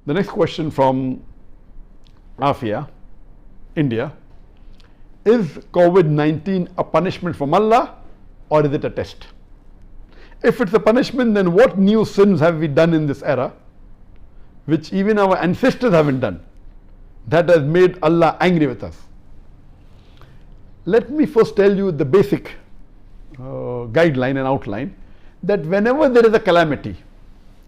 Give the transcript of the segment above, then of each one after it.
The next question from Afia, India. Is COVID-19 a punishment from Allah or is it a test? If it's a punishment, then what new sins have we done in this era which even our ancestors haven't done that has made Allah angry with us? Let me first tell you the basic guideline and outline that whenever there is a calamity,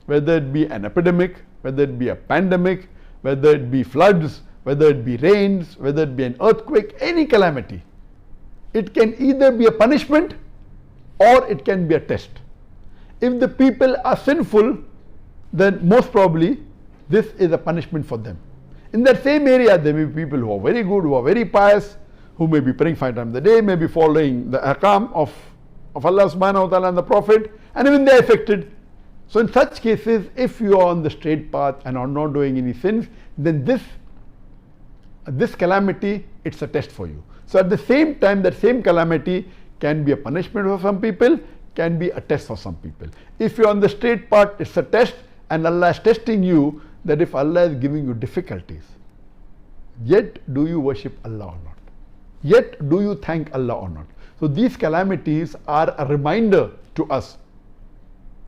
whether it be an epidemic, whether it be a pandemic, whether it be floods, whether it be rains, whether it be an earthquake, any calamity, it can either be a punishment or it can be a test. If the people are sinful, then most probably this is a punishment for them. In that same area, there may be people who are very good, who are very pious, who may be praying 5 times a day, may be following the ahkam of Allah subhanahu wa ta'ala and the Prophet, and even they are affected. So in such cases, if you are on the straight path and are not doing any sins, then this calamity, it's a test for you. So at the same time, that same calamity can be a punishment for some people, can be a test for some people. If you're on the straight path, it's a test, and Allah is testing you that if Allah is giving you difficulties, yet do you worship Allah or not? Yet do you thank Allah or not? So these calamities are a reminder to us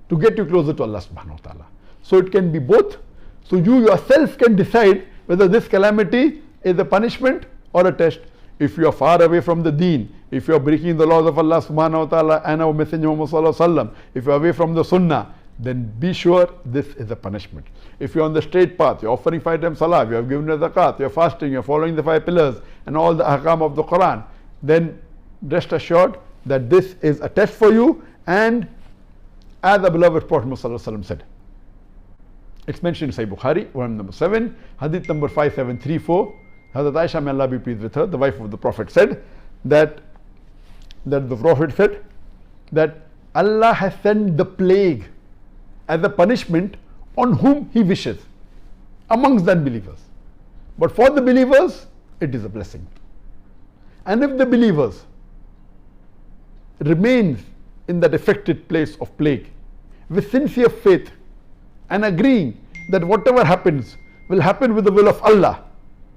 to get you closer to Allah subhanahu wa ta'ala. So it can be both. So you yourself can decide whether this calamity is a punishment or a test. If you are far away from the deen, if you are breaking the laws of Allah subhanahu wa ta'ala and our Messenger Muhammad sallallahu alaihi wasallam, if you are away from the sunnah, then be sure this is a punishment. If you are on the straight path, you are offering 5 times salah, you have given the zakat, you are fasting, you are following the 5 pillars and all the ahkam of the Quran, then rest assured that this is a test for you. And as the beloved Prophet Muhammad said, it's mentioned in Sahih Bukhari, volume number 7, hadith number 5734. Hazrat Aisha, may Allah be pleased with her, the wife of the Prophet, said that the Prophet said that Allah has sent the plague as a punishment on whom He wishes amongst the unbelievers. But for the believers, it is a blessing. And if the believers remain in that affected place of plague with sincere faith and agreeing that whatever happens will happen with the will of Allah,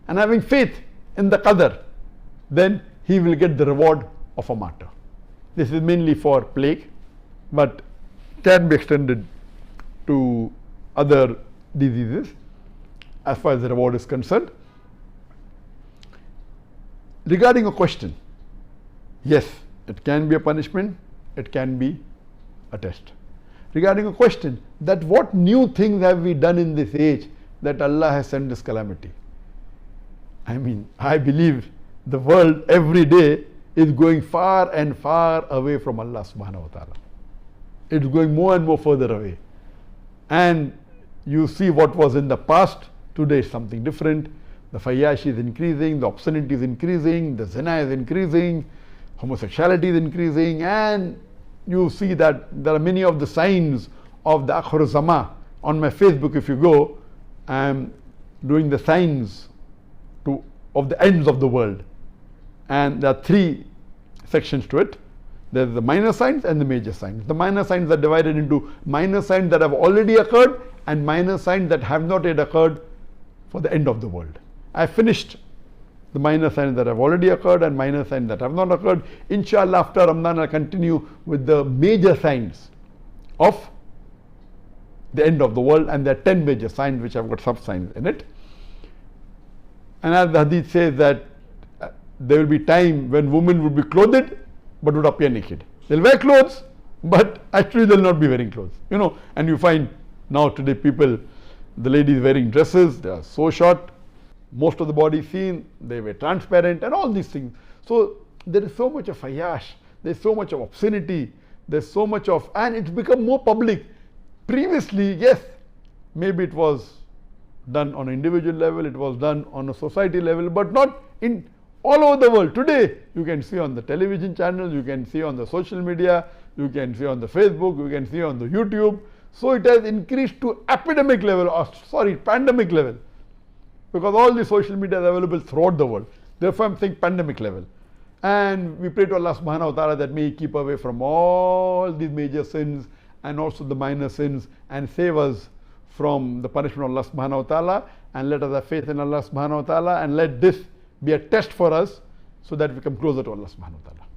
and having faith in the qadr, then he will get the reward of a martyr. This is mainly for plague, but can be extended to other diseases as far as the reward is concerned. Regarding a question, yes, it can be a punishment, it can be a test. Regarding a question that what new things have we done in this age that Allah has sent this calamity? I mean, I believe the world every day is going far and far away from Allah subhanahu wa ta'ala. It's going more and more further away. And you see what was in the past, today is something different. The fayashi is increasing, the obscenity is increasing, the zina is increasing, homosexuality is increasing, and you see that there are many of the signs of the Akhir Zaman. On my Facebook, if you go, I am doing the signs of the ends of the world, and there are 3 sections to it. There is the minor signs and the major signs. The minor signs are divided into minor signs that have already occurred and minor signs that have not yet occurred for the end of the world. I finished the minor signs that have already occurred and minor signs that have not occurred. Inshallah, after Ramadan, I'll continue with the major signs of the end of the world, and there are 10 major signs which have got sub signs in it. And as the hadith says that there will be time when women would be clothed but would appear naked. They'll wear clothes, but actually they'll not be wearing clothes. You know, and you find now today people, the ladies wearing dresses, they are so short, most of the body is seen, they were transparent and all these things. So there is so much of fayash, there's so much of obscenity, there's so much of, and it's become more public. Previously, yes, maybe it was done on an individual level, it was done on a society level, but not in all over the world. Today, you can see on the television channels, you can see on the social media, you can see on the Facebook, you can see on the YouTube. So it has increased to epidemic level, or pandemic level, because all the social media is available throughout the world. Therefore, I'm saying pandemic level. And we pray to Allah subhanahu wa ta'ala that may He keep away from all these major sins and also the minor sins, and save us from the punishment of Allah subhanahu wa ta'ala, and let us have faith in Allah subhanahu wa ta'ala, and let this be a test for us so that we come closer to Allah subhanahu wa ta'ala.